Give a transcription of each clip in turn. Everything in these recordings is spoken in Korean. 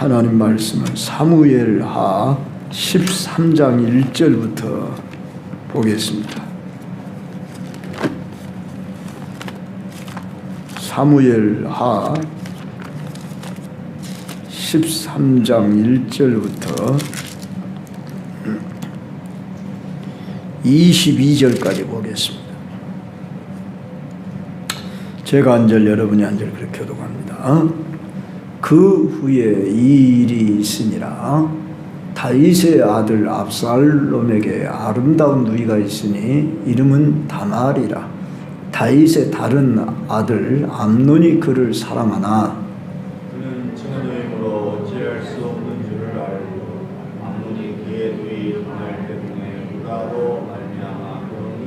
하나님 말씀은 사무엘하 13장 1절부터 보겠습니다. 사무엘하 13장 1절부터 22절까지 보겠습니다. 제가 한 절, 여러분이 한 절 그렇게 교독합니다. 그 후에 이 일이 있으니라. 다윗의 아들 압살롬에게 아름다운 누이가 있으니 이름은 다말이라. 다윗의 다른 아들 암논이 그를 사랑하나 그는 청년임으로 어찌할 수 없는 줄을 알고 암논이 그의 누이 다말 때문에 유다로 말미암아 그러니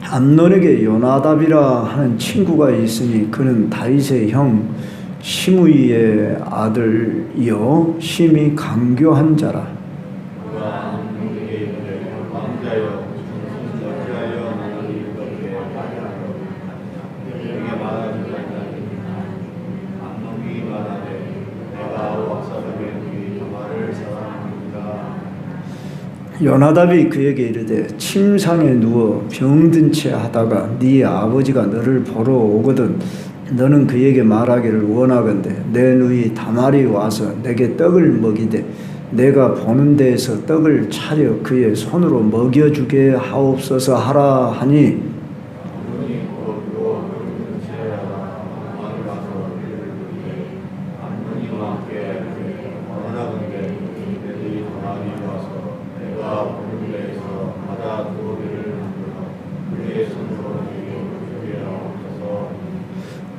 암논에게 요나답이라 하는 친구가 있으니 그는 다윗의 형 시므이의 아들이요 심히 강교한 자라. 그가 암논에게 이르되 왕자여 어찌하여 나를 이렇게 하냐고 그에게 말하지 않았느냐. 암논이 말하되 내가 압살롬의 누이 다말을 사랑합니다. 요나답이 그에게 이르되 침상에 누워 병든 채 하다가 네 아버지가 너를 보러 오거든 너는 그에게 말하기를 원하건대 내 누이 다말이 와서 내게 떡을 먹이되 내가 보는 데에서 떡을 차려 그의 손으로 먹여주게 하옵소서 하라 하니 암논이 곧 병든 채 하다가 다말이 와서 이르되 암논이와 함께 원하건대 내 누이 다말이 와서 내가 보는 데에서 바다 두어리를 만들어 그의 손으로 먹여주게 하옵소서.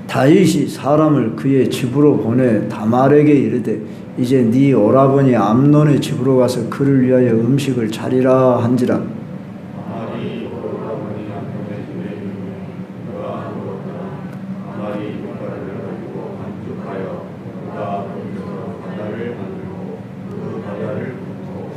다윗이 사람을 그의 집으로 보내 다말에게 이르되 이제 네 오라버니 암논의 집으로 가서 그를 위하여 음식을 차리라 한지라. 다말이 오라버니 암논의 집에 이르되 그가 누웠더라. 다말이 젓갈을 가지고 반죽하여 그가 거기서 바다를 만들고 그 바다를 붓고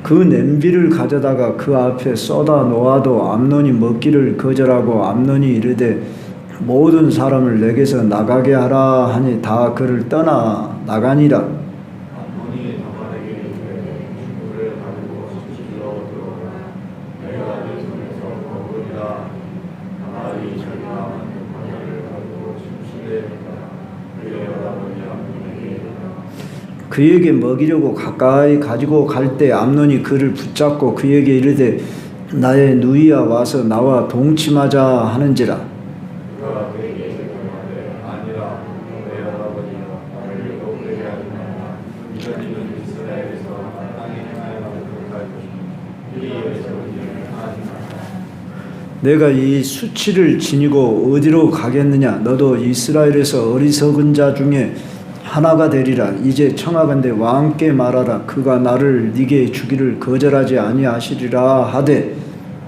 그 냄비를 가져다가 그 앞에 쏟아 놓아도 암논이 먹기를 거절하고 암논이 이르되 모든 사람을 내게서 나가게 하라 하니 다 그를 떠나 나가니라. 암논이 다말에게 이르되 죽을 가지고 수치로 들어오라. 내가 네 손에서 먹으리라. 다말이 자기가 만든 바다를 가지고 침실에 갔다. 그의 오라버니 암논에게 이르되 그에게 먹이려고 가까이 가지고 갈 때 암논이 그를 붙잡고 그에게 이르되 나의 누이야 와서 나와 동침하자 하는지라. 그가 그에게 이르되 아니라 내 오라버니여 나를 욕되게 하지 말라. 이런 일은 이스라엘에서 마땅히 행하여도 그럴 것이니 이 일에서 일을 하지 말라. 내가 이 수치를 지니고 어디로 가겠느냐? 너도 이스라엘에서 어리석은 자 중에 하나가 되리라. 이제 청하건대 왕께 말하라. 그가 나를 네게 주기를 거절하지 아니하시리라 하되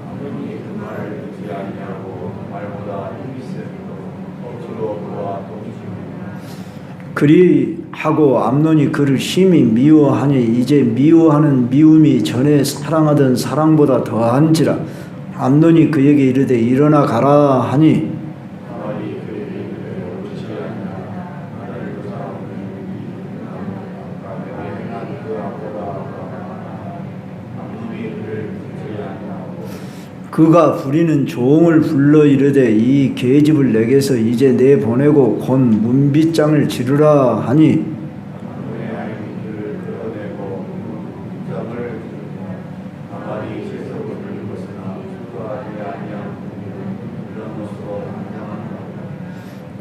암논이 그 말을 듣지 아니하고 말보다 힘이 세고 억지로 그와 동침하니라. 그리하고 암논이 그를 심히 미워하니 이제 미워하는 미움이 전에 사랑하던 사랑보다 더한지라. 암논이 그에게 이르되 일어나 가라 하니 다말이 그에게 이르되 옳지 아니하나. 나를 조사하는 내게 행한 그 악보다 더하나. 암논이 그를 듣지 아니하고 그가 부리는 종을 불러 이르되 이 계집을 내게서 이제 내 보내고 곧 문빗장을 지르라 하니 암논의 아이들을 끌어내고 문장을 지르며 다말이 세속을 늙었으나 추구하지 아니한 이런 것으로 당장한다.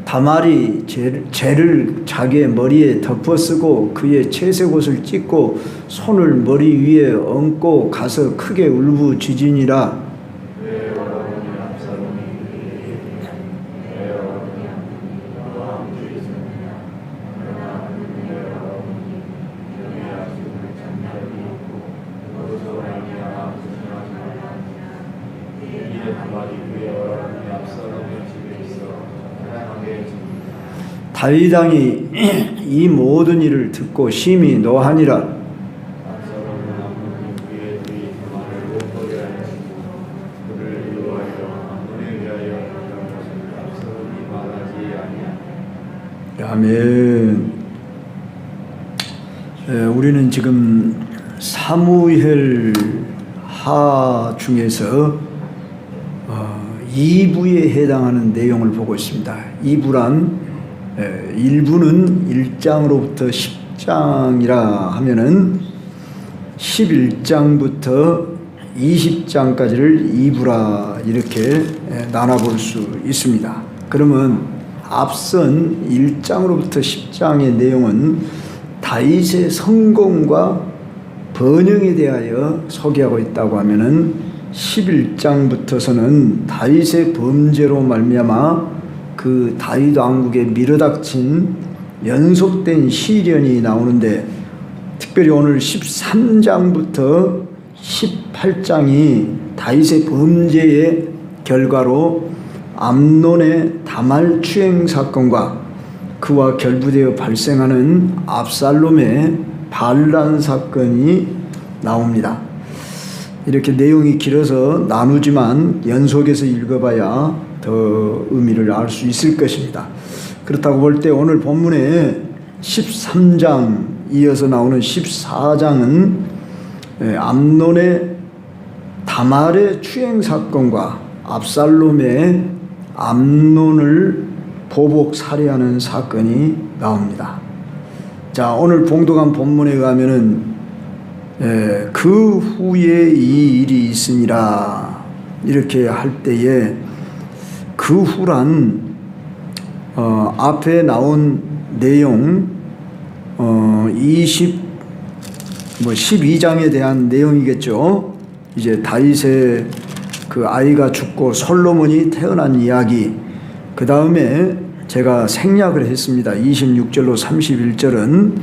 다말이 재를 자기의 머리에 덮어쓰고 그의 채색 옷을 찢고 손을 머리 위에 얹고 가서 크게 울부짖으니라. 내 오라버니 압살롬이 내 오라버니 너와 함께 있었느냐. 그러나 내 오라버니 너의 약속을 잠잠히 잊고 너로서 말미암아 조심하지 말라. 이에 다말이 그의 오라버니 압살롬의 집에 있어 사랑하게 지냅니다. 다윗 왕이 이 모든 일을 듣고 심히 노하니라. 압살롬은 암논이 그의 누이 다말을 못보게 하였으므로 그를 위로하여 암논에 위하여 그런 것을 압살롬이 말하지 아니하니라. 아멘. 우리는 지금 사무엘 하 중에서 2부에 해당하는 내용을 보고 있습니다. 2부란 1부는 1장으로부터 10장이라 하면은 11장부터 20장까지를 2부라 이렇게 나눠볼 수 있습니다. 그러면 앞선 1장으로부터 10장의 내용은 다윗의 성공과 번영에 대하여 소개하고 있다고 하면은 11장부터서는 다윗의 범죄로 말미암아 그 다윗 왕국에 밀어닥친 연속된 시련이 나오는데, 특별히 오늘 13장부터 18장이 다윗의 범죄의 결과로 암논의 다말 추행 사건과 그와 결부되어 발생하는 압살롬의 반란 사건이 나옵니다. 이렇게 내용이 길어서 나누지만 연속해서 읽어봐야 더 의미를 알 수 있을 것입니다. 그렇다고 볼 때 오늘 본문에 13장 이어서 나오는 14장은 암논의 다말의 추행 사건과 압살롬의 암논을 보복 살해하는 사건이 나옵니다. 자, 오늘 봉독한 본문에 가면은 그 후에 이 일이 있으니라 이렇게 할 때에 그 후란 앞에 나온 내용 12장에 대한 내용이겠죠. 이제 다윗의 그 아이가 죽고 솔로몬이 태어난 이야기, 그 다음에 제가 생략을 했습니다. 26절로 31절은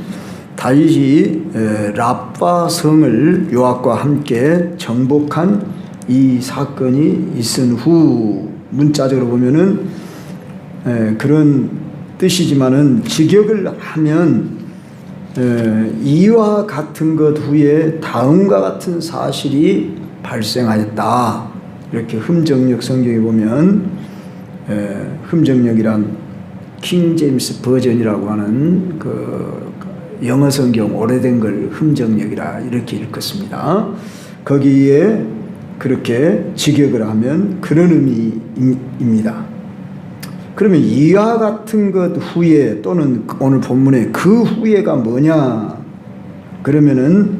다윗이 랍바 성을 요압과 함께 정복한 이 사건이 있은 후, 문자적으로 보면은 그런 뜻이지만은 직역을 하면 이와 같은 것 후에 다음과 같은 사실이 발생하였다. 이렇게 흠정역 성경에 보면 흠정역이란 킹 제임스 버전이라고 하는 그 영어 성경 오래된 걸 흠정역이라 이렇게 읽었습니다. 거기에 그렇게 직역을 하면 그런 의미입니다. 그러면 이와 같은 것 후에, 또는 오늘 본문에 그 후에가 뭐냐? 그러면은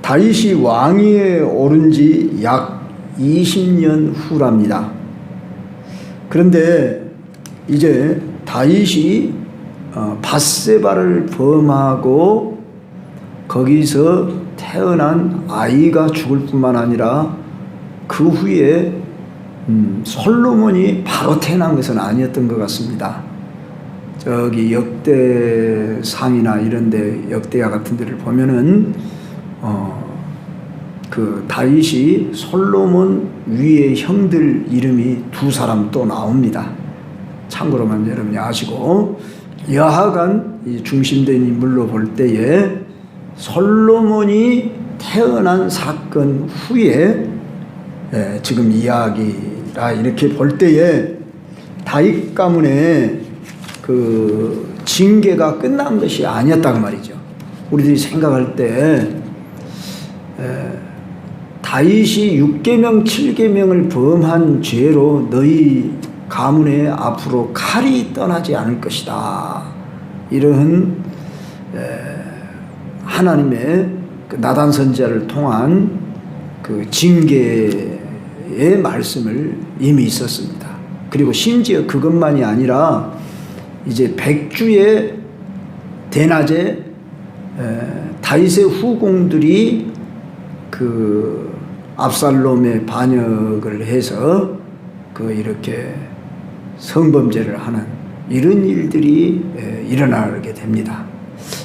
다윗이 왕위에 오른 지 약 20년 후랍니다. 그런데 이제 다윗이 밧세바를 범하고 거기서 태어난 아이가 죽을 뿐만 아니라 그 후에 솔로몬이 바로 태어난 것은 아니었던 것 같습니다. 저기 역대상이나 이런데 역대하 같은 데를 보면은 그 다윗이 솔로몬 위의 형들 이름이 2사람 또 나옵니다. 참고로만 여러분이 아시고, 여하간 이 중심된 인물로 볼 때에 솔로몬이 태어난 사건 후에 지금 이야기라 이렇게 볼 때에 다윗 가문의 그 징계가 끝난 것이 아니었다고 말이죠. 우리들이 생각할 때 다윗이 6계명 7계명을 범한 죄로 너희 가문에 앞으로 칼이 떠나지 않을 것이다, 이런 하나님의 그 나단 선지자를 통한 그 징계의 말씀을 이미 있었습니다. 그리고 심지어 그것만이 아니라 이제 100주의 대낮에 다윗의 후궁들이 그 압살롬의 반역을 해서 그 이렇게 성범죄를 하는 이런 일들이 일어나게 됩니다.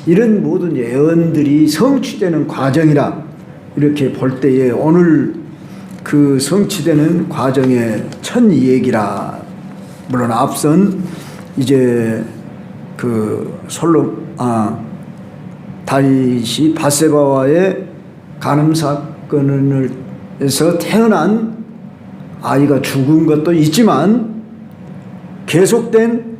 이런 모든 예언들이 성취되는 과정이라 이렇게 볼 때에 오늘 그 성취되는 과정의 첫 얘기라. 물론 앞선 이제 그 다윗이 밧세바와의 간음 사건에서 태어난 아이가 죽은 것도 있지만 계속된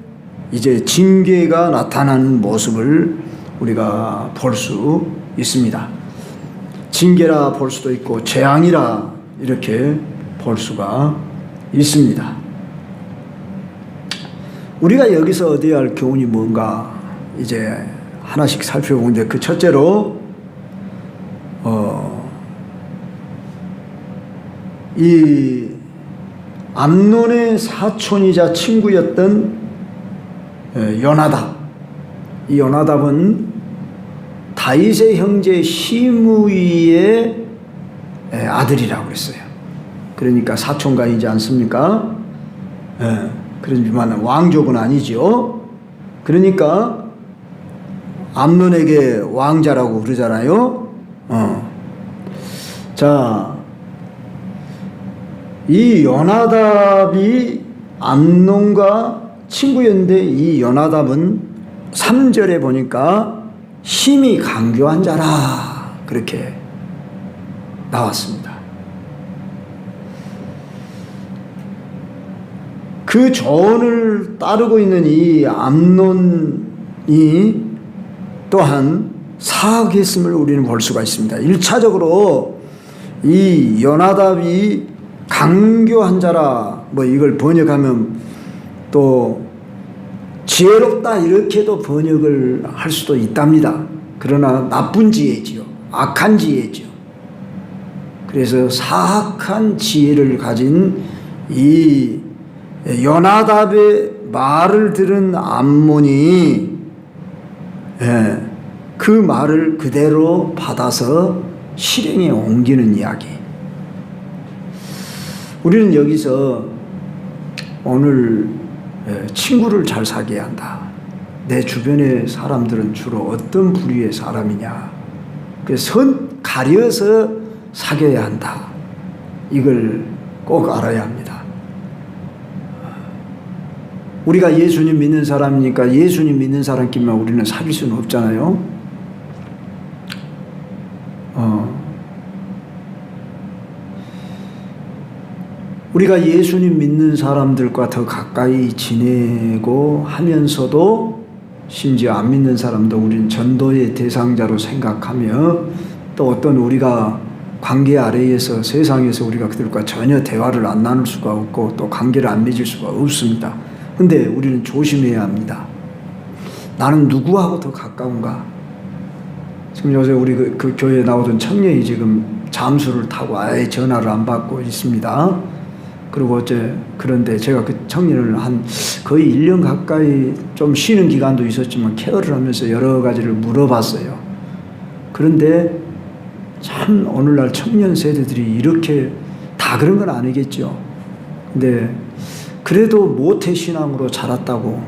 이제 징계가 나타나는 모습을 우리가 볼 수 있습니다. 징계라 볼 수도 있고 재앙이라 이렇게 볼 수가 있습니다. 우리가 여기서 얻어야 할 교훈이 뭔가 이제 하나씩 살펴보는데, 그 첫째로 이 암논의 사촌이자 친구였던 요나답, 이 요나답은 다윗의 형제 시므이의 아들이라고 그랬어요. 그러니까 사촌가이지 않습니까? 그러지만 왕족은 아니죠. 그러니까 암논에게 왕자라고 그러잖아요. 자, 이 요나답이 암논과 친구였는데, 이 요나답은 3절에 보니까 힘이 강교한 자라 그렇게 나왔습니다. 그 조언을 따르고 있는 이 암논이 또한 사악했음을 우리는 볼 수가 있습니다. 1차적으로 이 요나답이 강교한 자라, 뭐 이걸 번역하면 또 지혜롭다 이렇게도 번역을 할 수도 있답니다. 그러나 나쁜 지혜지요. 악한 지혜지요. 그래서 사악한 지혜를 가진 이 요나답의 말을 들은 암몬이 그 말을 그대로 받아서 실행에 옮기는 이야기. 우리는 여기서 오늘 친구를 잘 사귀어야 한다. 내 주변의 사람들은 주로 어떤 부류의 사람이냐. 그래서 가려서 사귀어야 한다. 이걸 꼭 알아야 합니다. 우리가 예수님 믿는 사람이니까 예수님 믿는 사람끼리만 우리는 사귈 수는 없잖아요. 우리가 예수님 믿는 사람들과 더 가까이 지내고 하면서도 심지어 안 믿는 사람도 우리는 전도의 대상자로 생각하며, 또 어떤 우리가 관계 아래에서 세상에서 우리가 그들과 전혀 대화를 안 나눌 수가 없고 또 관계를 안 맺을 수가 없습니다. 근데 우리는 조심해야 합니다. 나는 누구하고 더 가까운가? 지금 요새 우리 그 교회에 나오던 청년이 지금 잠수를 타고 아예 전화를 안 받고 있습니다. 그리고 어제, 그런데 제가 그 청년을 한 거의 1년 가까이 좀 쉬는 기간도 있었지만 케어를 하면서 여러 가지를 물어봤어요. 그런데 참 오늘날 청년 세대들이 이렇게 다 그런 건 아니겠죠. 근데 그래도 모태신앙으로 자랐다고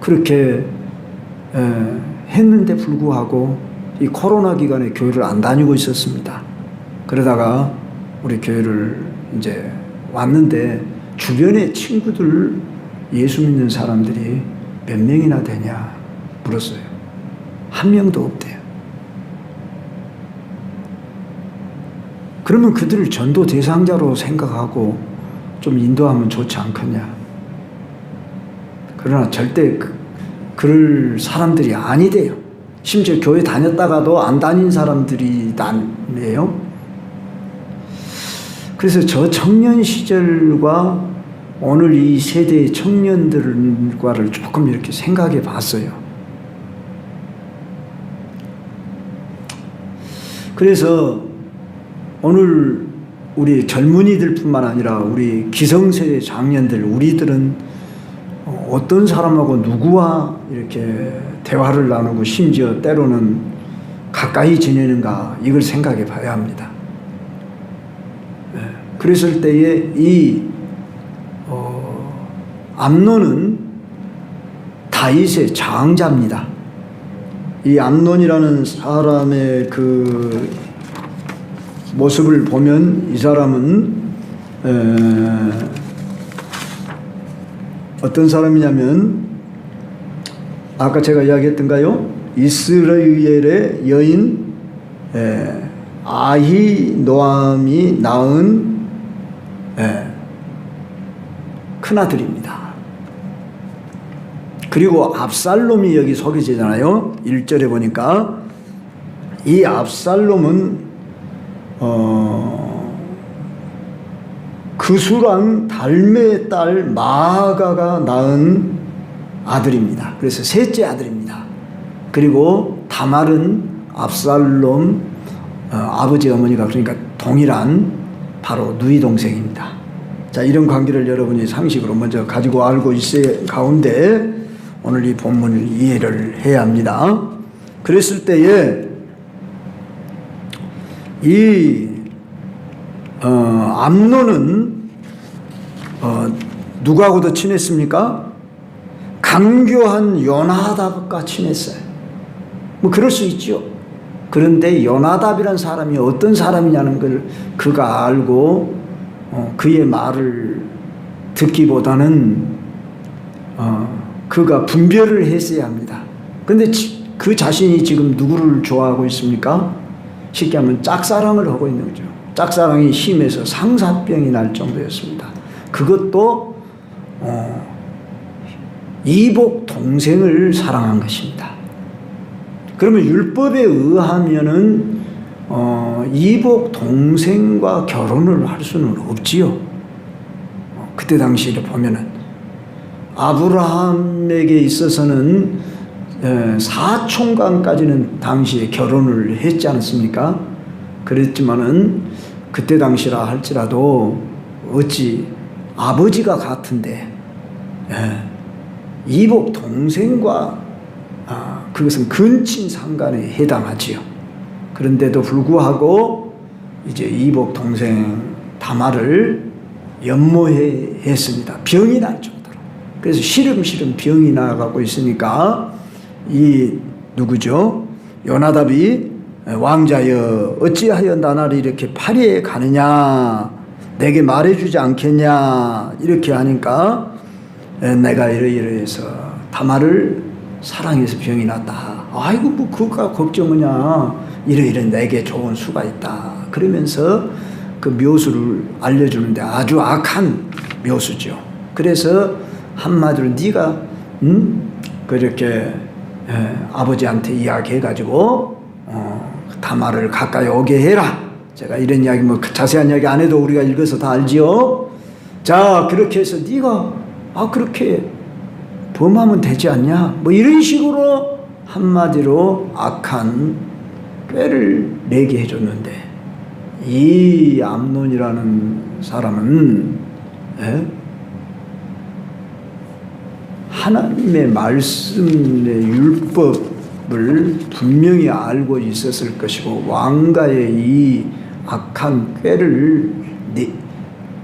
그렇게 했는데 불구하고 이 코로나 기간에 교회를 안 다니고 있었습니다. 그러다가 우리 교회를 이제 왔는데 주변에 친구들 예수 믿는 사람들이 몇 명이나 되냐 물었어요. 한 명도 없대요. 그러면 그들을 전도 대상자로 생각하고 좀 인도하면 좋지 않겠냐. 그러나 절대 그럴 사람들이 아니대요. 심지어 교회 다녔다가도 안 다닌 사람들이 아니에요. 그래서 저 청년 시절과 오늘 이 세대의 청년들과를 조금 이렇게 생각해 봤어요. 그래서 오늘 우리 젊은이들뿐만 아니라 우리 기성세대 장년들, 우리들은 어떤 사람하고 누구와 이렇게 대화를 나누고 심지어 때로는 가까이 지내는가, 이걸 생각해 봐야 합니다. 그랬을 때에 이 암논은 다윗의 장자입니다. 이 암논이라는 사람의 그 모습을 보면 이 사람은 어떤 사람이냐면, 아까 제가 이야기했던가요? 이스라엘의 여인 아히노암이 낳은 큰아들입니다. 그리고 absalom이 여기 소개되잖아요. 1절에 보니까 이 압살롬은 그수랑 달메의 딸 마아가가 낳은 아들입니다. 그래서 셋째 아들입니다. 그리고 다말은 압살롬 아버지 어머니가 그러니까 동일한 바로 누이 동생입니다. 자, 이런 관계를 여러분이 상식으로 먼저 가지고 알고 있을 가운데 오늘 이 본문을 이해를 해야 합니다. 그랬을 때에 이 암논은 누구하고도 친했습니까? 강교한 요나답과 친했어요. 뭐 그럴 수 있죠. 그런데 요나답이란 사람이 어떤 사람이냐는 걸 그가 알고 그의 말을 듣기보다는 그가 분별을 했어야 합니다. 그런데 그 자신이 지금 누구를 좋아하고 있습니까? 쉽게 하면 짝사랑을 하고 있는 거죠. 짝사랑이 심해서 상사병이 날 정도였습니다. 그것도 이복 동생을 사랑한 것입니다. 그러면 율법에 의하면은 이복 동생과 결혼을 할 수는 없지요. 그때 당시에 보면은 아브라함에게 있어서는 사촌간까지는 당시에 결혼을 했지 않습니까? 그랬지만은 그때 당시라 할지라도 어찌 아버지가 같은데 이복 동생과 그것은 근친 상간에 해당하지요. 그런데도 불구하고 이제 이복 동생 다말을 연모해 했습니다. 병이 날 정도로. 그래서 시름시름 병이 나가고 있으니까 이 누구죠? 요나답이 왕자여 어찌하여 나날이 이렇게 파리에 가느냐 내게 말해주지 않겠냐 이렇게 하니까 내가 이러이러해서 다말을 사랑해서 병이 났다. 아이고 뭐 그가 걱정하냐 이러이러 내게 좋은 수가 있다. 그러면서 그 묘수를 알려주는데 아주 악한 묘수죠. 그래서 한마디로 네가 그렇게 아버지한테 이야기해가지고 다말을 가까이 오게 해라. 제가 이런 이야기 뭐 자세한 이야기 안 해도 우리가 읽어서 다 알지요. 자 그렇게 해서 네가 그렇게 범하면 되지 않냐 뭐 이런 식으로 한마디로 악한 꾀를 내게 해줬는데 이 암논이라는 사람은 하나님의 말씀의 율법을 분명히 알고 있었을 것이고 왕가의 이 악한 꾀를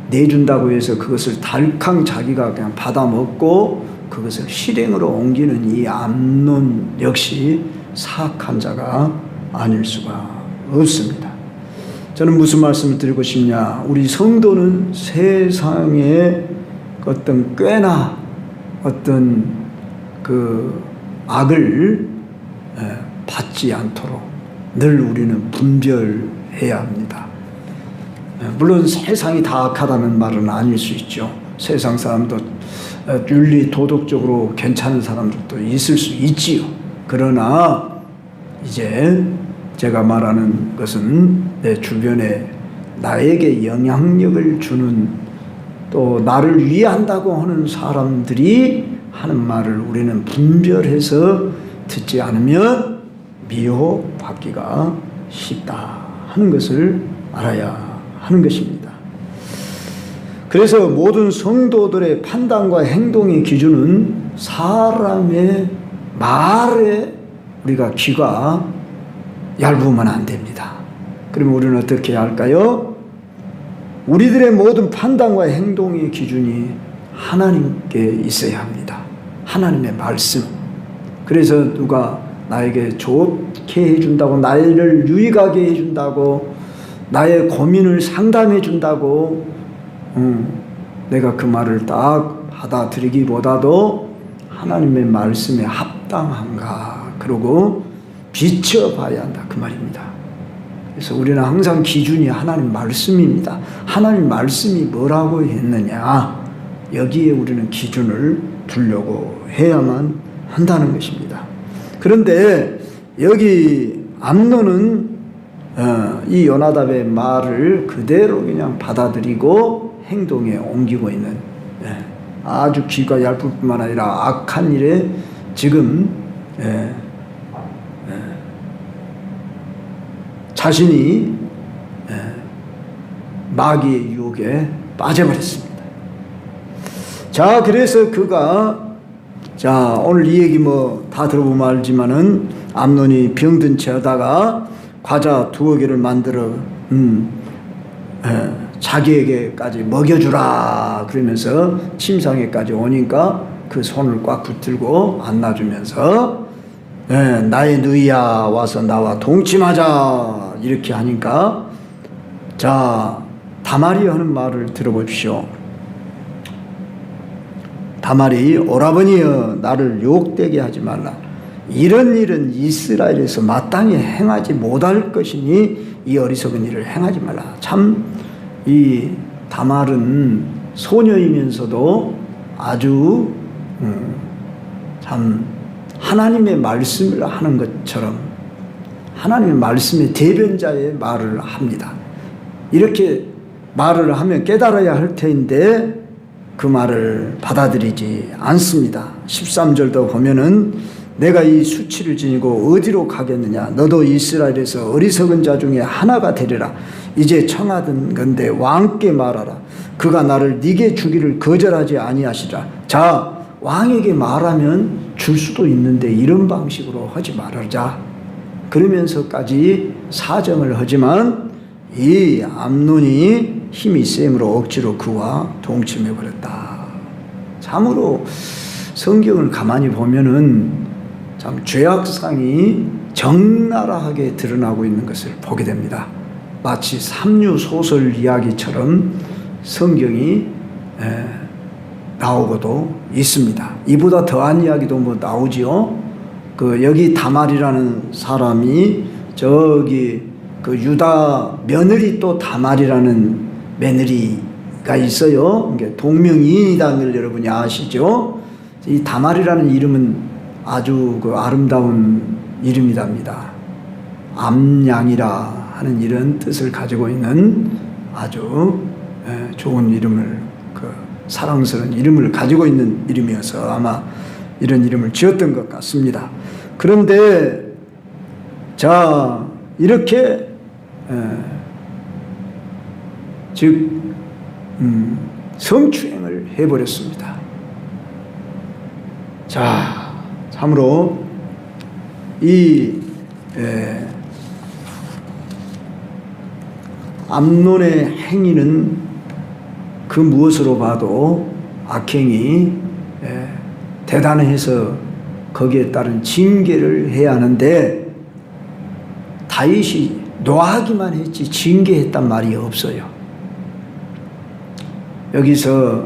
내준다고 해서 그것을 달캉 자기가 그냥 받아먹고 그것을 실행으로 옮기는 이 암논 역시 사악한 자가 아닐 수가 없습니다. 저는 무슨 말씀을 드리고 싶냐, 우리 성도는 세상의 어떤 꾀나 어떤 그 악을 받지 않도록 늘 우리는 분별해야 합니다. 물론 세상이 다 악하다는 말은 아닐 수 있죠. 세상 사람도 윤리 도덕적으로 괜찮은 사람들도 있을 수 있지요. 그러나 이제 제가 말하는 것은 내 주변에 나에게 영향력을 주는 또 나를 위한다고 하는 사람들이 하는 말을 우리는 분별해서 듣지 않으면 미혹받기가 쉽다 하는 것을 알아야 하는 것입니다. 그래서 모든 성도들의 판단과 행동의 기준은 사람의 말에 우리가 귀가 얇으면 안 됩니다. 그러면 우리는 어떻게 할까요? 우리들의 모든 판단과 행동의 기준이 하나님께 있어야 합니다. 하나님의 말씀. 그래서 누가 나에게 좋게 해준다고, 나를 유익하게 해준다고, 나의 고민을 상담해 준다고 내가 그 말을 딱 받아들이기보다도 하나님의 말씀에 합당한가 그러고 비춰봐야 한다 그 말입니다. 그래서 우리는 항상 기준이 하나님 말씀입니다. 하나님 말씀이 뭐라고 했느냐 여기에 우리는 기준을 두려고 해야만 한다는 것입니다. 그런데 여기 암논은 이 요나답의 말을 그대로 그냥 받아들이고 행동에 옮기고 있는 아주 귀가 얇을 뿐만 아니라 악한 일에 지금 자신이 마귀의 유혹에 빠져버렸습니다. 자, 그래서 그가 오늘 이 얘기 뭐 다 들어보면 알지만은 암논이 병든 채 하다가 과자 2개를 만들어 자기에게까지 먹여주라 그러면서 침상에까지 오니까 그 손을 꽉 붙들고 안아주면서 나의 누이야 와서 나와 동침하자 이렇게 하니까 자, 다말이 하는 말을 들어보십시오. 다말이 오라버니여 나를 욕되게 하지 말라. 이런 일은 이스라엘에서 마땅히 행하지 못할 것이니 이 어리석은 일을 행하지 말라. 참 이 다말은 소녀이면서도 아주 참 하나님의 말씀을 하는 것처럼 하나님의 말씀의 대변자의 말을 합니다. 이렇게 말을 하면 깨달아야 할 터인데 그 말을 받아들이지 않습니다. 13절도 보면은 내가 이 수치를 지니고 어디로 가겠느냐 너도 이스라엘에서 어리석은 자 중에 하나가 되리라. 이제 청하던 건데 왕께 말하라. 그가 나를 네게 주기를 거절하지 아니하시라. 자, 왕에게 말하면 줄 수도 있는데 이런 방식으로 하지 말아자 그러면서까지 사정을 하지만 이 암논이 힘이 셈으로 억지로 그와 동침해버렸다. 참으로 성경을 가만히 보면은 참 죄악상이 적나라하게 드러나고 있는 것을 보게 됩니다. 마치 삼류소설 이야기처럼 성경이 나오고도 있습니다. 이보다 더한 이야기도 뭐 나오지요. 여기 다말이라는 사람이 저기 유다 며느리 또 다말이라는 며느리가 있어요. 동명이인이라는 여러분이 아시죠? 이 다말이라는 이름은 아주 아름다운 이름이랍니다. 암양이라 하는 이런 뜻을 가지고 있는 아주 좋은 이름을 사랑스러운 이름을 가지고 있는 이름이어서 아마 이런 이름을 지었던 것 같습니다. 그런데 자 이렇게 즉 성추행을 해버렸습니다. 자, 참으로 이 암논의 행위는 그 무엇으로 봐도 악행이 대단해서 거기에 따른 징계를 해야 하는데 다윗이 노하기만 했지 징계했단 말이 없어요. 여기서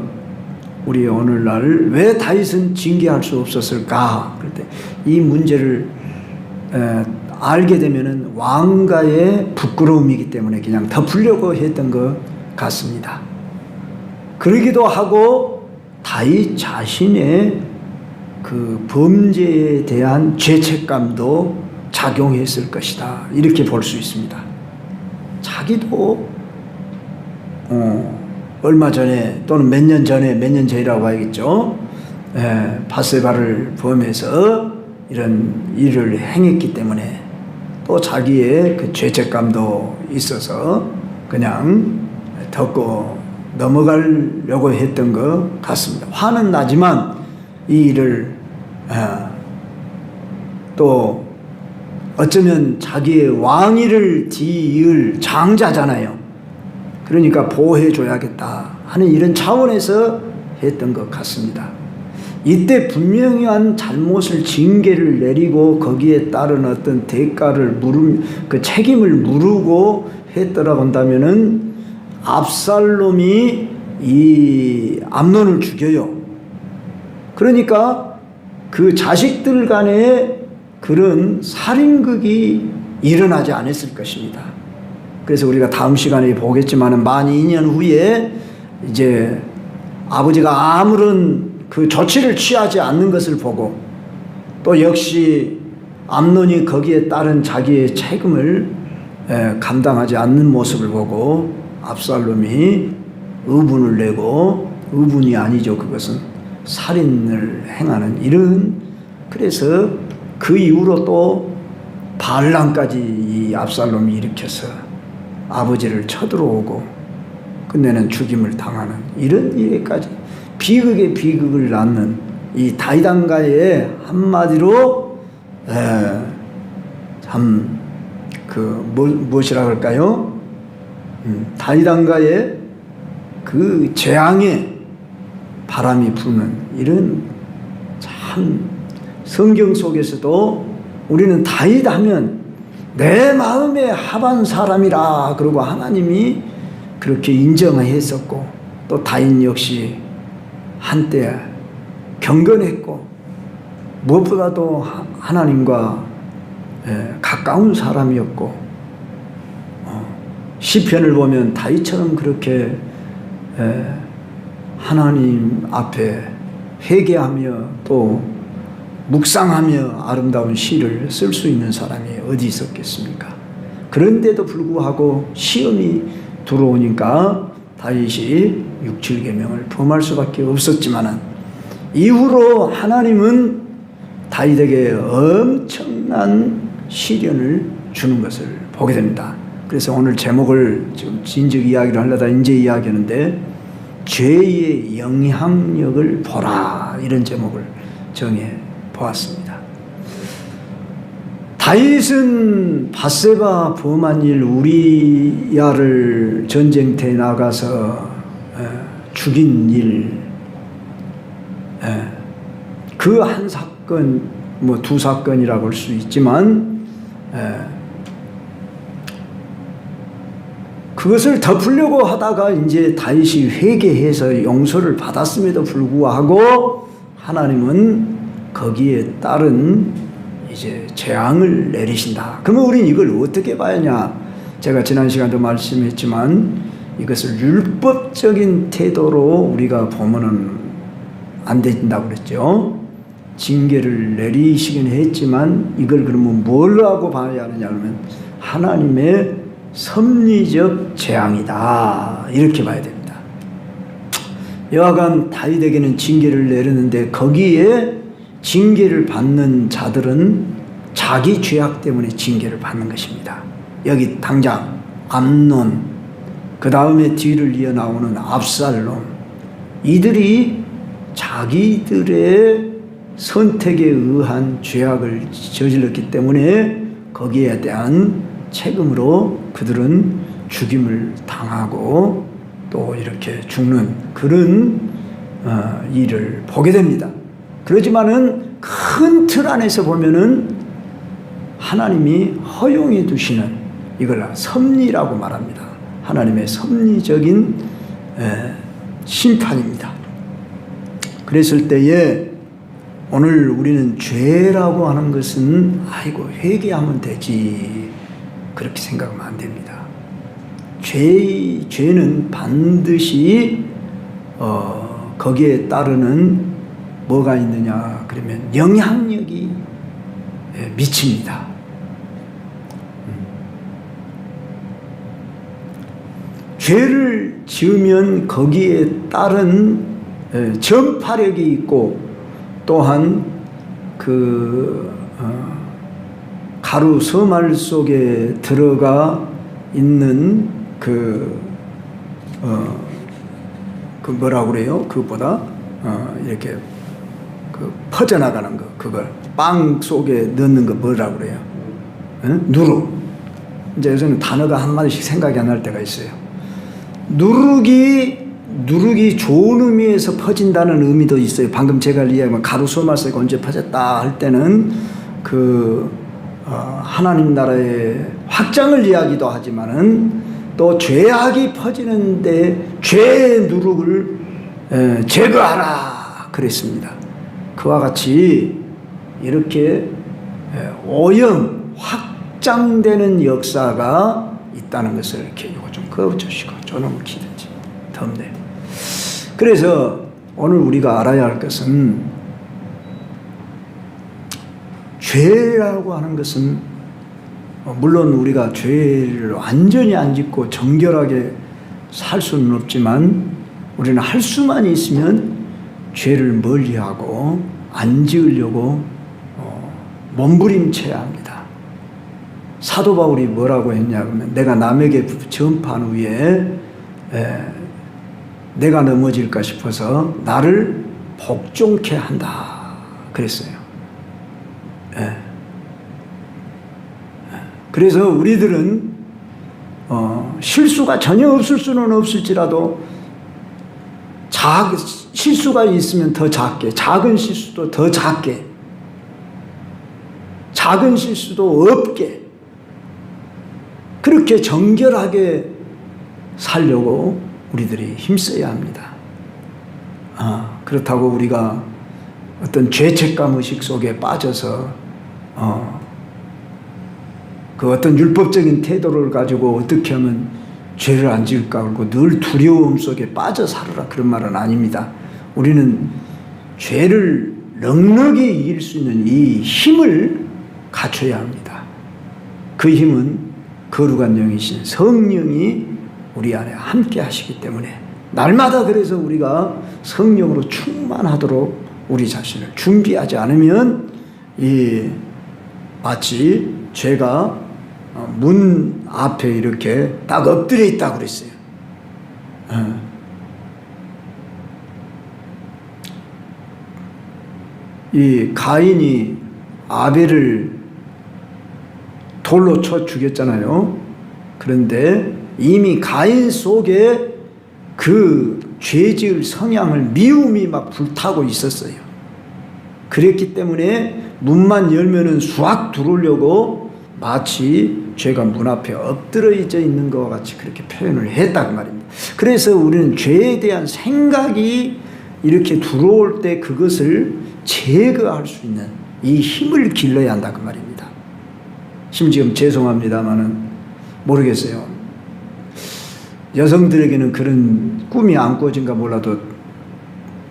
우리 오늘날 왜 다윗은 징계할 수 없었을까? 그럴 때 이 문제를 알게 되면은 왕가의 부끄러움이기 때문에 그냥 덮으려고 했던 것 같습니다. 그러기도 하고 다윗 자신의 그 범죄에 대한 죄책감도 작용했을 것이다. 이렇게 볼 수 있습니다. 자기도 얼마 전에 또는 몇 년 전이라고 봐야겠죠. 바세바를 범해서 이런 일을 행했기 때문에 또 자기의 그 죄책감도 있어서 그냥 덮고 넘어가려고 했던 것 같습니다. 화는 나지만 이 일을 또 어쩌면 자기의 왕위를 뒤이을 장자잖아요. 그러니까 보호해줘야겠다 하는 이런 차원에서 했던 것 같습니다. 이때 분명한 잘못을 징계를 내리고 거기에 따른 어떤 대가를 그 책임을 물고 했더라 본다면은 압살롬이 이 암논을 죽여요. 그러니까 그 자식들 간에 그런 살인극이 일어나지 않았을 것입니다. 그래서 우리가 다음 시간에 보겠지만은 만 2년 후에 이제 아버지가 아무런 그 조치를 취하지 않는 것을 보고 또 역시 암논이 거기에 따른 자기의 책임을 감당하지 않는 모습을 보고 압살롬이 의분을 내고, 의분이 아니죠, 그것은 살인을 행하는 이런, 그래서 그 이후로 또 반란까지 이 압살롬이 일으켜서 아버지를 쳐들어오고 끝내는 죽임을 당하는 이런 일에까지 비극의 비극을 낳는 이 다윗 왕가의 한마디로 참 무엇이라 할까요? 다윗 왕가의 그 재앙의 바람이 부는 이런, 참 성경 속에서도 우리는 다윗 하면 내 마음에 합한 사람이라 그러고 하나님이 그렇게 인정했었고, 또 다윗 역시 한때 경건했고 무엇보다도 하나님과 가까운 사람이었고, 시편을 보면 다윗처럼 그렇게 하나님 앞에 회개하며 또 묵상하며 아름다운 시를 쓸 수 있는 사람이 어디 있었겠습니까? 그런데도 불구하고 시험이 들어오니까 다윗이 6, 7계명을 범할 수밖에 없었지만은, 이후로 하나님은 다윗에게 엄청난 시련을 주는 것을 보게 됩니다. 그래서 오늘 제목을 지금 진즉 이야기를 하려다 이제 이야기하는데, 죄의 영향력을 보라, 이런 제목을 정해 보았습니다. 다윗은 밧세바 범한 일, 우리야를 전쟁터에 나가서 죽인 일, 그 한 사건, 뭐 두 사건이라고 할 수 있지만, 그것을 덮으려고 하다가 이제 다윗이 회개해서 용서를 받았음에도 불구하고 하나님은 거기에 따른 이제 재앙을 내리신다. 그러면 우린 이걸 어떻게 봐야 하냐? 제가 지난 시간도 말씀했지만 이것을 율법적인 태도로 우리가 보면은 안 된다고 그랬죠. 징계를 내리시긴 했지만 이걸 그러면 뭐라고 봐야 하느냐 하면 하나님의 섭리적 재앙이다, 이렇게 봐야 됩니다. 여하간 다윗에게는 징계를 내렸는데 거기에 징계를 받는 자들은 자기 죄악 때문에 징계를 받는 것입니다. 여기 당장 암논, 그 다음에 뒤를 이어 나오는 압살롬, 이들이 자기들의 선택에 의한 죄악을 저질렀기 때문에 거기에 대한 책임으로 그들은 죽임을 당하고 또 이렇게 죽는 그런 일을 보게 됩니다. 그렇지만은 큰 틀 안에서 보면은 하나님이 허용해 두시는, 이걸 섭리라고 말합니다. 하나님의 섭리적인 심판입니다. 그랬을 때에 오늘 우리는 죄라고 하는 것은 아이고 회개하면 되지, 그렇게 생각하면 안 됩니다. 죄는 반드시 거기에 따르는 뭐가 있느냐 그러면 영향력이 미칩니다. 죄를 지으면 거기에 따른 전파력이 있고, 또한 가루 서말 속에 들어가 있는 그 뭐라고 그래요? 그보다 이렇게 퍼져나가는 거, 그걸 빵 속에 넣는 거 뭐라고 그래요? 누룩. 이제 요새는 단어가 한마디씩 생각이 안 날 때가 있어요. 누룩이 좋은 의미에서 퍼진다는 의미도 있어요. 방금 제가 이야기한 가루 소말새가 언제 퍼졌다 할 때는 하나님 나라의 확장을 이야기도 하지만은 또 죄악이 퍼지는데 죄의 누룩을 제거하라 그랬습니다. 그와 같이 이렇게 오염 확장되는 역사가 있다는 것을 이렇게 이거 좀 그어주시고 저놈을 키든지 덥네. 그래서 오늘 우리가 알아야 할 것은 죄라고 하는 것은 물론 우리가 죄를 완전히 안 짓고 정결하게 살 수는 없지만 우리는 할 수만 있으면 죄를 멀리하고 안 지으려고 몸부림쳐야 합니다. 사도 바울이 뭐라고 했냐 그러면 내가 남에게 전파한 후에 내가 넘어질까 싶어서 나를 복종케 한다 그랬어요. 그래서 우리들은 실수가 전혀 없을 수는 없을지라도 실수가 있으면 더 작게, 작은 실수도 더 작게, 작은 실수도 없게 그렇게 정결하게 살려고 우리들이 힘써야 합니다. 그렇다고 우리가 어떤 죄책감 의식 속에 빠져서 그 어떤 율법적인 태도를 가지고 어떻게 하면 죄를 안 지을까 그러고 늘 두려움 속에 빠져 살아라 그런 말은 아닙니다. 우리는 죄를 넉넉히 이길 수 있는 이 힘을 갖춰야 합니다. 그 힘은 거룩한 영이신 성령이 우리 안에 함께 하시기 때문에 날마다 그래서 우리가 성령으로 충만하도록 우리 자신을 준비하지 않으면 마치 죄가 문 앞에 이렇게 딱 엎드려 있다고 그랬어요. 이 가인이 아벨을 돌로 쳐 죽였잖아요. 그런데 이미 가인 속에 그 죄지을 성향을 미움이 막 불타고 있었어요. 그랬기 때문에 문만 열면은 수확 들어오려고 마치 죄가 문 앞에 엎드러져 있는 것과 같이 그렇게 표현을 했다고 말입니다. 그래서 우리는 죄에 대한 생각이 이렇게 들어올 때 그것을 제거할 수 있는 이 힘을 길러야 한다 그 말입니다. 심지어 죄송합니다마는 모르겠어요. 여성들에게는 그런 꿈이 안 꿔진가 몰라도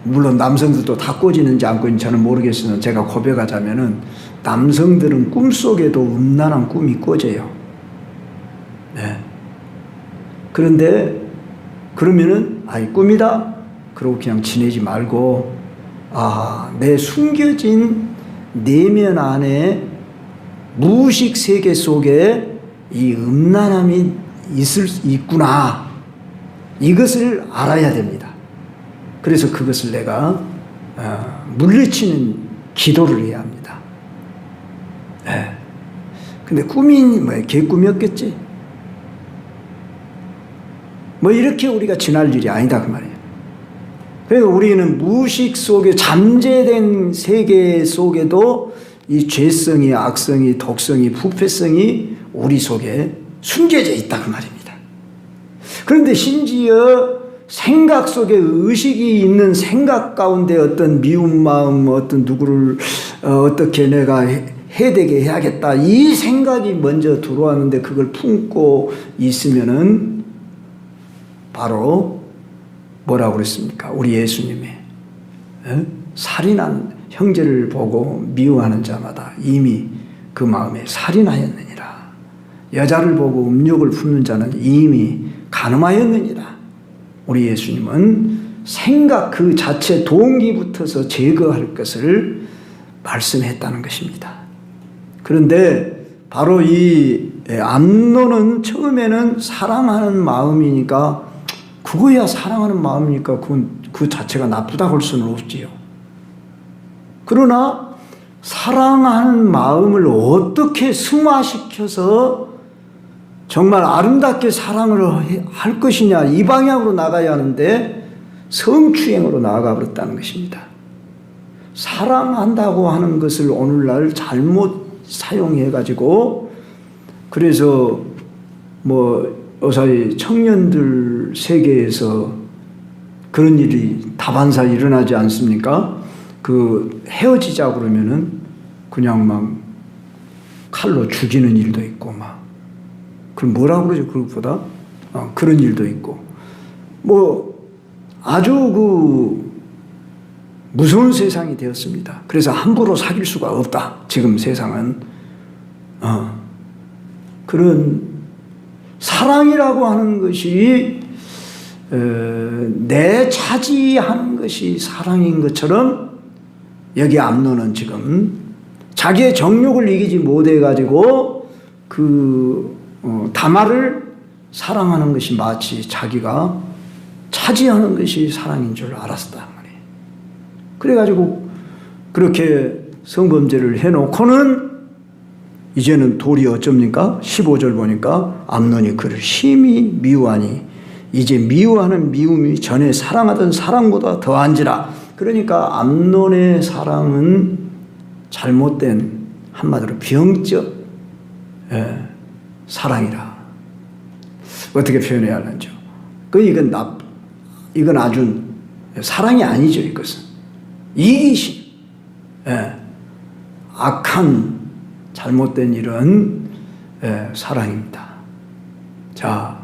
물론 남성들도 다 꿔지는지 안 꿔지는지 저는 모르겠으나 제가 고백하자면은 남성들은 꿈속에도 음란한 꿈이 꿔져요. 네. 그런데 그러면은 꿈이다 그러고 그냥 지내지 말고 내 숨겨진 내면 안에 무의식 세계 속에 이 음란함이 있구나 이것을 알아야 됩니다. 그래서 그것을 내가 물리치는 기도를 해야 합니다. 근데 꿈이 개꿈이었겠지? 이렇게 우리가 지날 일이 아니다 그 말이에요. 그래서 우리는 무의식 속에 잠재된 세계 속에도 이 죄성이, 악성이, 독성이, 부패성이 우리 속에 숨겨져 있다 그 말입니다. 그런데 심지어 생각 속에 의식이 있는 생각 가운데 어떤 미운 마음, 어떤 누구를 어떻게 내가 해되게 해야겠다 이 생각이 먼저 들어왔는데 그걸 품고 있으면은 바로 뭐라고 그랬습니까? 우리 예수님이 살인한 형제를 보고 미워하는 자마다 이미 그 마음에 살인하였느니라. 여자를 보고 음욕을 품는 자는 이미 간음하였느니라. 우리 예수님은 생각 그 자체 동기부터서 제거할 것을 말씀했다는 것입니다. 그런데 바로 이 암논은 처음에는 사랑하는 마음이니까 그거야 사랑하는 마음이니까 그 자체가 나쁘다고 할 수는 없지요. 그러나 사랑하는 마음을 어떻게 승화시켜서 정말 아름답게 사랑을 할 것이냐 이 방향으로 나가야 하는데 성추행으로 나아가 버렸다는 것입니다. 사랑한다고 하는 것을 오늘날 잘못 사용해가지고 그래서 어사히 청년들 세계에서 그런 일이 다반사 일어나지 않습니까? 그 헤어지자 그러면은 그냥 막 칼로 죽이는 일도 있고 그럼 뭐라고 그러죠? 그것보다 그런 일도 있고 아주 무서운 세상이 되었습니다. 그래서 함부로 사귈 수가 없다. 지금 세상은 그런 사랑이라고 하는 것이 내 차지하는 것이 사랑인 것처럼 여기 암논은 지금 자기의 정욕을 이기지 못해 가지고 다말을 사랑하는 것이 마치 자기가 차지하는 것이 사랑인 줄 알았단 말이에요. 그래가지고 그렇게 성범죄를 해놓고는 이제는 돌이 어쩝니까? 15절 보니까 암논이 그를 심히 미워하니 이제 미워하는 미움이 전에 사랑하던 사랑보다 더한지라. 그러니까 암논의 사랑은 잘못된, 한마디로 병적 사랑이라. 어떻게 표현해야 하는지요? 이건 아주 사랑이 아니죠. 이것은 이기심, 악한 잘못된 이런 사랑입니다. 자,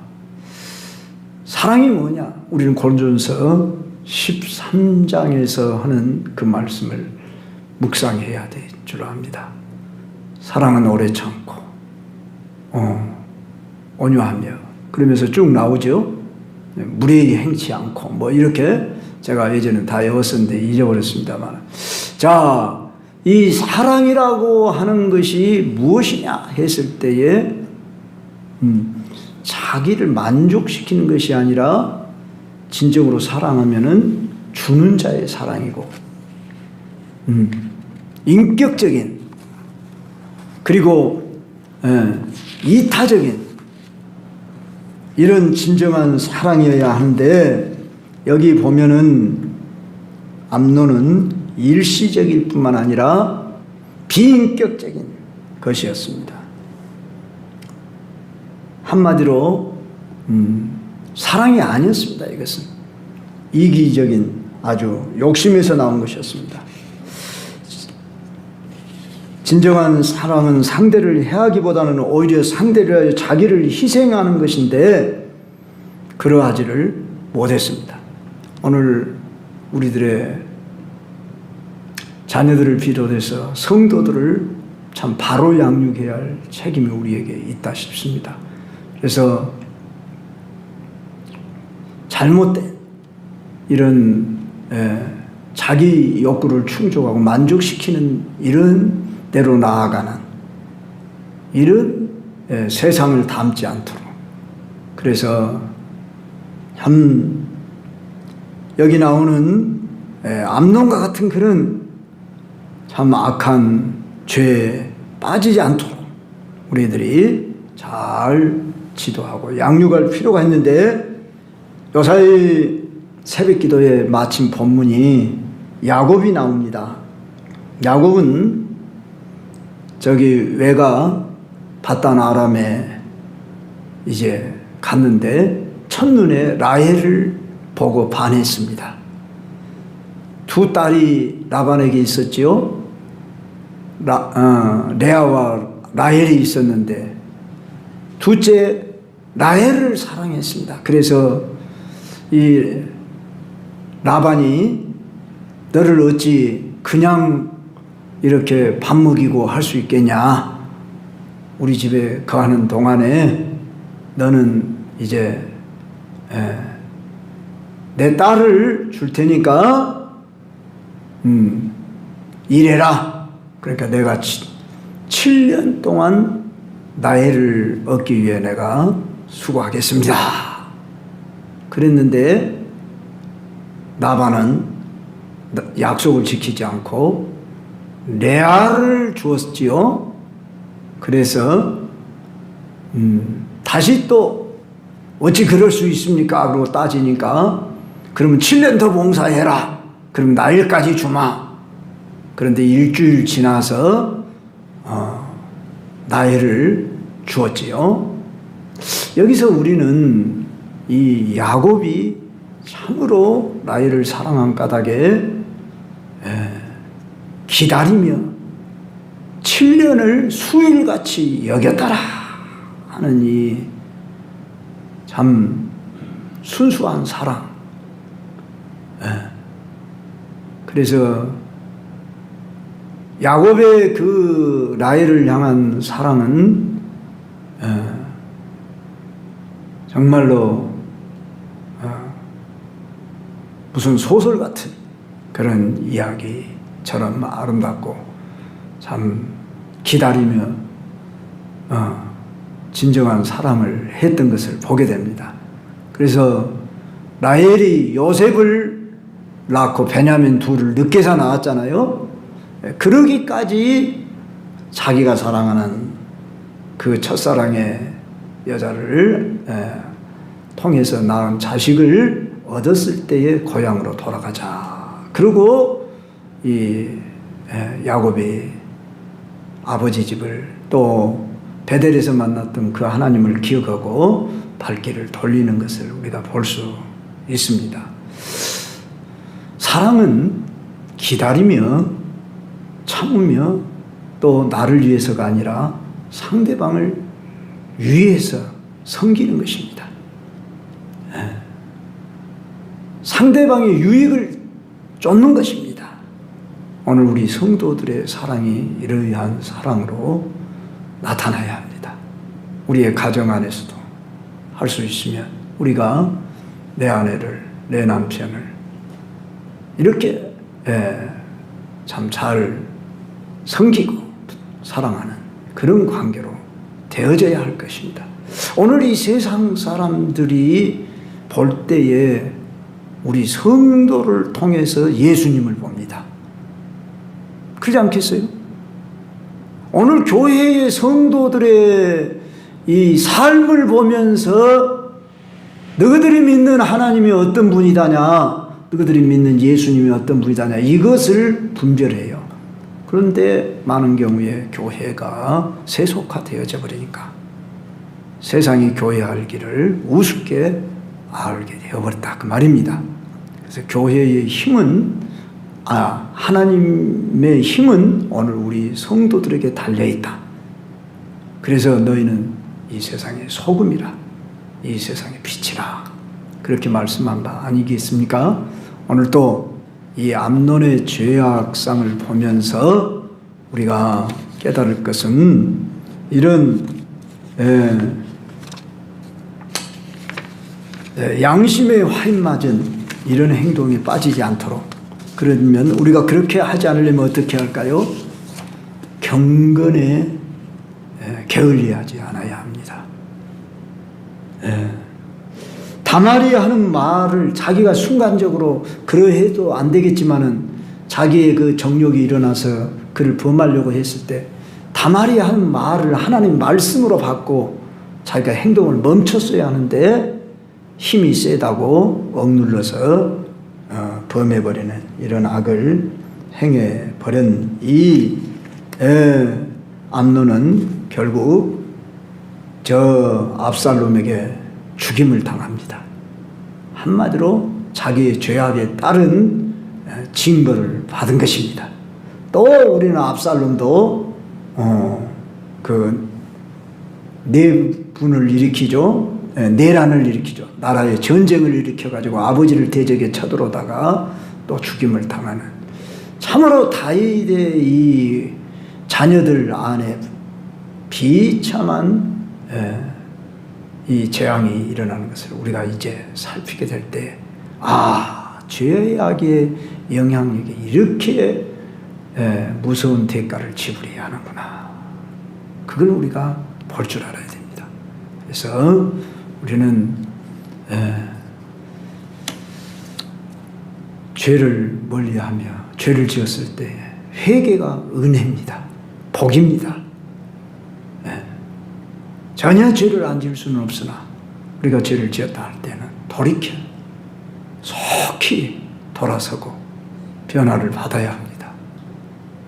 사랑이 뭐냐? 우리는 고린도전서 13장에서 하는 그 말씀을 묵상해야 될 줄 압니다. 사랑은 오래 참고 온유하며 그러면서 쭉 나오죠. 무례히 행치 않고 뭐 이렇게 제가 예전에 다 외웠었는데 잊어버렸습니다만, 자, 이 사랑이라고 하는 것이 무엇이냐 했을 때에 자기를 만족시키는 것이 아니라 진정으로 사랑하면은 주는 자의 사랑이고 인격적인 그리고 이타적인 이런 진정한 사랑이어야 하는데, 여기 보면은 암논은 일시적일 뿐만 아니라 비인격적인 것이었습니다. 한마디로 사랑이 아니었습니다. 이것은 이기적인 아주 욕심에서 나온 것이었습니다. 진정한 사랑은 상대를 해하기보다는 오히려 상대를 하여 자기를 희생하는 것인데 그러하지를 못했습니다. 오늘 우리들의 자녀들을 비롯해서 성도들을 참 바로 양육해야 할 책임이 우리에게 있다 싶습니다. 그래서 잘못된 이런 자기 욕구를 충족하고 만족시키는 이런 대로 나아가는 이런 세상을 닮지 않도록, 그래서 참 여기 나오는 암논과 같은 그런 참 악한 죄에 빠지지 않도록 우리들이 잘 지도하고 양육할 필요가 있는데, 요사이 새벽기도에 마침 본문이 야곱이 나옵니다. 야곱은 저기 외가 바단 아람에 이제 갔는데 첫눈에 라헬을 보고 반했습니다. 두 딸이 라반에게 있었지요. 레아와 라헬이 있었는데 둘째 라헬을 사랑했습니다. 그래서 이 라반이 너를 어찌 그냥 이렇게 밥 먹이고 할 수 있겠냐? 우리 집에 거하는 동안에 너는 이제 내 딸을 줄 테니까 일해라. 그러니까 내가 7년 동안 나이를 얻기 위해 내가 수고하겠습니다. 그랬는데 라반은 약속을 지키지 않고 레아를 주었지요. 그래서 다시 또 어찌 그럴 수 있습니까? 그러고 따지니까 그러면 7년 더 봉사해라. 그럼 나일까지 주마. 그런데 일주일 지나서 나일을 주었지요. 여기서 우리는 이 야곱이 참으로 나일을 사랑한 까닭에 기다리며 7년을 수일같이 여겼더라 하는 이 참 순수한 사랑. 그래서 야곱의 그 라헬을 향한 사랑은 정말로 무슨 소설 같은 그런 이야기처럼 아름답고 참 기다리며 진정한 사랑을 했던 것을 보게 됩니다. 그래서 라헬이 요셉을 낳고 베냐민 둘을 늦게서 낳았잖아요. 그러기까지 자기가 사랑하는 그 첫사랑의 여자를 통해서 낳은 자식을 얻었을 때에 고향으로 돌아가자. 그리고 이 야곱이 아버지 집을 또 베델에서 만났던 그 하나님을 기억하고 발길을 돌리는 것을 우리가 볼 수 있습니다. 사랑은 기다리며 참으며 또 나를 위해서가 아니라 상대방을 위해서 섬기는 것입니다. 상대방의 유익을 쫓는 것입니다. 오늘 우리 성도들의 사랑이 이러한 사랑으로 나타나야 합니다. 우리의 가정 안에서도 할 수 있으면 우리가 내 아내를, 내 남편을 이렇게 참 잘 섬기고 사랑하는 그런 관계로 되어져야 할 것입니다. 오늘 이 세상 사람들이 볼 때에 우리 성도를 통해서 예수님을 봅니다. 그렇지 않겠어요? 오늘 교회의 성도들의 이 삶을 보면서 너희들이 믿는 하나님이 어떤 분이다냐, 너희들이 믿는 예수님이 어떤 분이다냐, 이것을 분별해요. 그런데 많은 경우에 교회가 세속화되어져 버리니까 세상이 교회 알기를 우습게 알게 되어버렸다 그 말입니다. 그래서 교회의 힘은 하나님의 힘은 오늘 우리 성도들에게 달려있다. 그래서 너희는 이 세상의 소금이라, 이 세상의 빛이라, 그렇게 말씀한 바 아니겠습니까? 오늘 또 이 암논의 죄악상을 보면서 우리가 깨달을 것은 이런 양심에 화인 맞은 이런 행동에 빠지지 않도록, 그러면 우리가 그렇게 하지 않으려면 어떻게 할까요? 경건에 게을리하지 않아야 합니다. 다말이 하는 말을 자기가 순간적으로 그러해도 안 되겠지만은 자기의 그 정욕이 일어나서 그를 범하려고 했을 때 다말이 하는 말을 하나님 말씀으로 받고 자기가 행동을 멈췄어야 하는데 힘이 세다고 억눌러서 범해버리는 이런 악을 행해버린 이 암논은 결국 저 압살롬에게 죽임을 당합니다. 한마디로 자기의 죄악에 따른 징벌을 받은 것입니다. 또 우리는 압살롬도 그 내분을 일으키죠. 내란을 일으키죠. 나라에 전쟁을 일으켜가지고 아버지를 대적에 쳐들어오다가 또 죽임을 당하는, 참으로 다윗의 이 자녀들 안에 비참한 이 재앙이 일어나는 것을 우리가 이제 살피게 될 때, 죄악의 영향력이 이렇게 무서운 대가를 지불해야 하는구나. 그걸 우리가 볼 줄 알아야 됩니다. 그래서 우리는 죄를 멀리하며 죄를 지었을 때 회개가 은혜입니다. 복입니다. 전혀 죄를 안 지을 수는 없으나 우리가 죄를 지었다 할 때는 돌이켜 속히 돌아서고 변화를 받아야 합니다.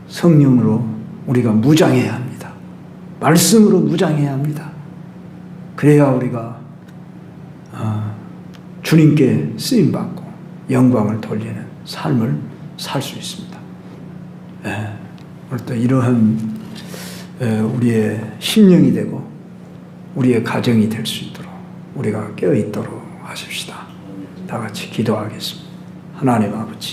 성령으로 우리가 무장해야 합니다. 말씀으로 무장해야 합니다. 그래야 우리가 주님께 쓰임받고 영광을 돌리는 삶을 살 수 있습니다. 오늘 또 이러한 우리의 심령이 되고 우리의 가정이 될 수 있도록 우리가 깨어있도록 하십시다. 다 같이 기도하겠습니다. 하나님 아버지,